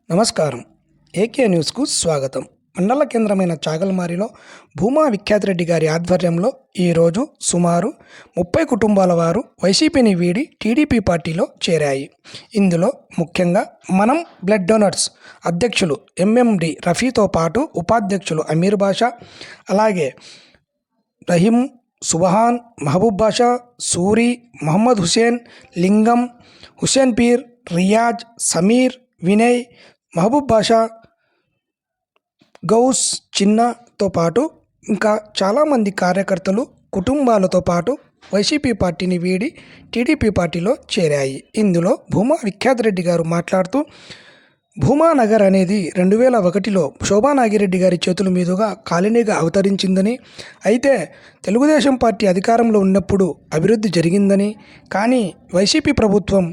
నమస్కారం. ఏకే న్యూస్కు స్వాగతం. మండల కేంద్రమైన చాగల్మారిలో భూమా విఖ్యాతరెడ్డి గారి ఆధ్వర్యంలో ఈరోజు సుమారు 30 కుటుంబాల వారు వైసీపీని వీడి టీడీపీ పార్టీలో చేరాయి. ఇందులో ముఖ్యంగా మనం బ్లడ్ డోనర్స్ అధ్యక్షులు ఎంఎండి రఫీతో పాటు ఉపాధ్యక్షులు అమీర్ బాషా, అలాగే రహీం, సుబహాన్, మహబూబ్ బాషా, సూరి, మహమ్మద్ హుసేన్, లింగం, హుసేన్ పీర్, రియాజ్, సమీర్, వినయ్, మహబూబ్ బాషా, గౌస్, చిన్నతో పాటు ఇంకా చాలామంది కార్యకర్తలు కుటుంబాలతో పాటు వైసీపీ పార్టీని వీడి టీడీపీ పార్టీలో చేరాయి. ఇందులో భూమా విఖ్యాతరెడ్డి గారు మాట్లాడుతూ, భూమా నగర్ అనేది 2001లో శోభా నాగిరెడ్డి గారి చేతుల మీదుగా కాలనీగా అవతరించిందని, అయితే తెలుగుదేశం పార్టీ అధికారంలో ఉన్నప్పుడు అభివృద్ధి జరిగిందని, కానీ వైసీపీ ప్రభుత్వం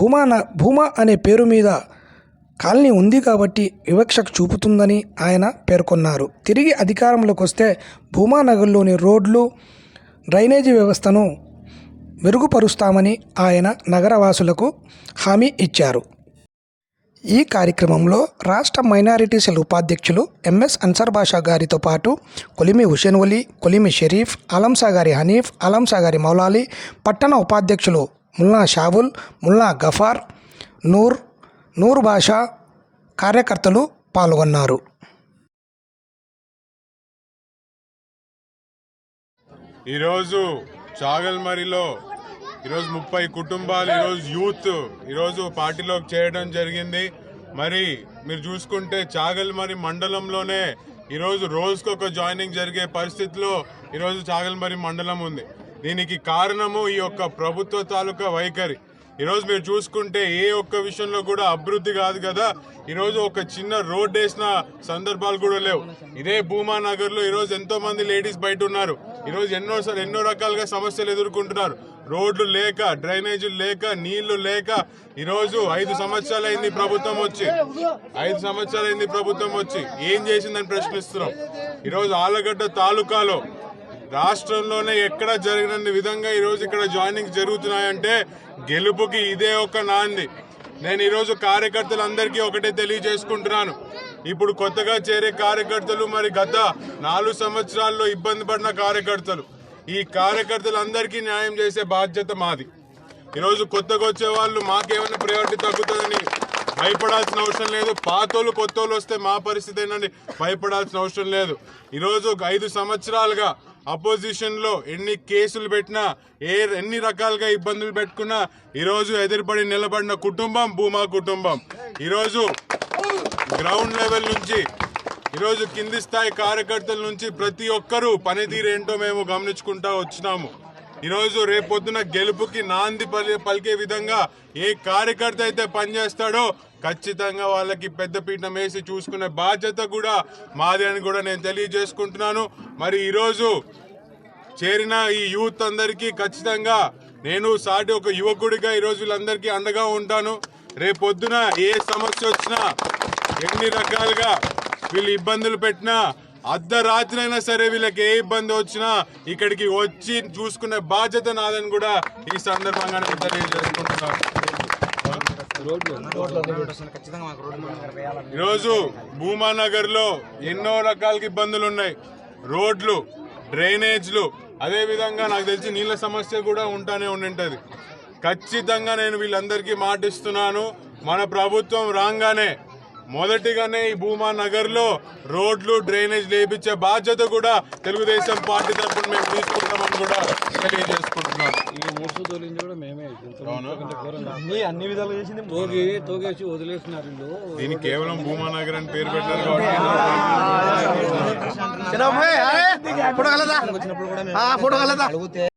భూమా అనే పేరు మీద కాలనీ ఉంది కాబట్టి వివక్షకు చూపుతుందని ఆయన పేర్కొన్నారు. తిరిగి అధికారంలోకి వస్తే భూమా నగర్లోని రోడ్లు, డ్రైనేజీ వ్యవస్థను మెరుగుపరుస్తామని ఆయన నగరవాసులకు హామీ ఇచ్చారు. ఈ కార్యక్రమంలో రాష్ట్ర మైనారిటీ సెల్ ఉపాధ్యక్షులు ఎంఎస్ అన్సర్ బాషా గారితో పాటు కొలిమి హుసేన్ వలీ, కొలిమి షరీఫ్, అలంసాగారి హనీఫ్, అలంసాగారి మౌలాలి, పట్టణ ఉపాధ్యక్షులు ముల్లా షాబుల్, ముల్లా గఫార్, నూర్ బాషా కార్యకర్తలు పాల్గొన్నారు. ఈరోజు చాగల్మరిలో 30 కుటుంబాలు ఈరోజు పార్టీలోకి చేయడం జరిగింది. మరి మీరు చూసుకుంటే చాగల్మరి మండలంలోనే ఈరోజు రోజుకొక జాయినింగ్ జరిగే పరిస్థితిలో ఈరోజు చాగల్మరి మండలం ఉంది. దీనికి కారణము ఈ యొక్క ప్రభుత్వ తాలూకా వైఖరి. ఈరోజు మీరు చూసుకుంటే ఏ ఒక్క విషయంలో కూడా అభివృద్ధి కాదు కదా. ఈరోజు ఒక చిన్న రోడ్ వేసిన సందర్భాలు కూడా లేవు. ఇదే భూమా నగర్ లో ఈరోజు ఎంతో మంది లేడీస్ బయట ఉన్నారు. ఈరోజు ఎన్నో రకాలుగా సమస్యలు ఎదుర్కొంటున్నారు. రోడ్లు లేక, డ్రైనేజీలు లేక, నీళ్లు లేక ఈరోజు 5 సంవత్సరాలైంది ప్రభుత్వం వచ్చి ఏం చేసిందని ప్రశ్నిస్తున్నాం. ఈరోజు ఆలగడ్డ తాలూకాలో రాష్ట్రంలోనే ఎక్కడ జరిగిన విధంగా ఈరోజు ఇక్కడ జాయినింగ్ జరుగుతున్నాయంటే గెలుపుకి ఇదే ఒక నాంది. నేను ఈరోజు కార్యకర్తలందరికీ ఒకటే తెలియజేసుకుంటున్నాను. ఇప్పుడు కొత్తగా చేరే కార్యకర్తలు, మరి గత 4 సంవత్సరాల్లో ఇబ్బంది పడిన కార్యకర్తలు, ఈ కార్యకర్తలందరికీ న్యాయం చేసే బాధ్యత మాది. ఈరోజు కొత్తగా వచ్చే వాళ్ళు మాకేమైనా ప్రయారిటీ తగ్గుతుందని భయపడాల్సిన అవసరం లేదు. పాతోళ్ళు కొత్తోళ్ళు వస్తే మా పరిస్థితి ఏంటంటే భయపడాల్సిన అవసరం లేదు. ఈరోజు 5 సంవత్సరాలుగా అపోజిషన్ లో ఎన్ని కేసులు పెట్టినా, ఎన్ని రకాలుగా ఇబ్బందులు పెట్టుకున్నా ఈరోజు ఎదురుపడి నిలబడిన కుటుంబం భూమా కుటుంబం. ఈరోజు గ్రౌండ్ లెవెల్ నుంచి, ఈరోజు కింది స్థాయి కార్యకర్తల నుంచి ప్రతి ఒక్కరూ పనితీరు ఏంటో మేము గమనించుకుంటా వచ్చినాము. ఈరోజు రేపొద్దున గెలుపుకి నాంది పలికే విధంగా ఏ కార్యకర్త అయితే పనిచేస్తాడో ఖచ్చితంగా వాళ్ళకి పెద్దపీఠం వేసి చూసుకునే బాధ్యత కూడా మాది అని కూడా నేను తెలియజేసుకుంటున్నాను. మరి ఈరోజు చేరిన ఈ యూత్ అందరికీ ఖచ్చితంగా నేను సాటి ఒక యువకుడిగా ఈరోజు వీళ్ళందరికీ అండగా ఉంటాను. రేపొద్దున ఏ సమస్య వచ్చినా, ఎన్ని రకాలుగా వీళ్ళు ఇబ్బందులు పెట్టినా, అర్ధరాత్రి అయినా సరే వీళ్ళకి ఏ ఇబ్బంది వచ్చినా ఇక్కడికి వచ్చి చూసుకునే బాధ్యత నాదని కూడా ఈ సందర్భంగా నేను తెలియజేసుకుంటున్నాను. ఈరోజు భూమా నగర్ లో ఎన్నో రకాల ఇబ్బందులు ఉన్నాయి. రోడ్లు, డ్రైనేజ్లు, అదే విధంగా నాకు తెలిసి నీళ్ల సమస్య కూడా ఉంటానే ఉంటది. ఖచ్చితంగా నేను వీళ్ళందరికీ మాటిస్తున్నాను, మన ప్రభుత్వం రాగానే మొదటిగానే ఈ భూమా నగర్ లో రోడ్లు, డ్రైనేజ్ లేపించే బాధ్యత కూడా తెలుగుదేశం పార్టీ తరఫున మేము తీసుకుంటామని కూడా తెలియజేసుకుంటున్నాం. దీన్ని కేవలం భూమా నగర్ అని పేరు పెట్టారు కాబట్టి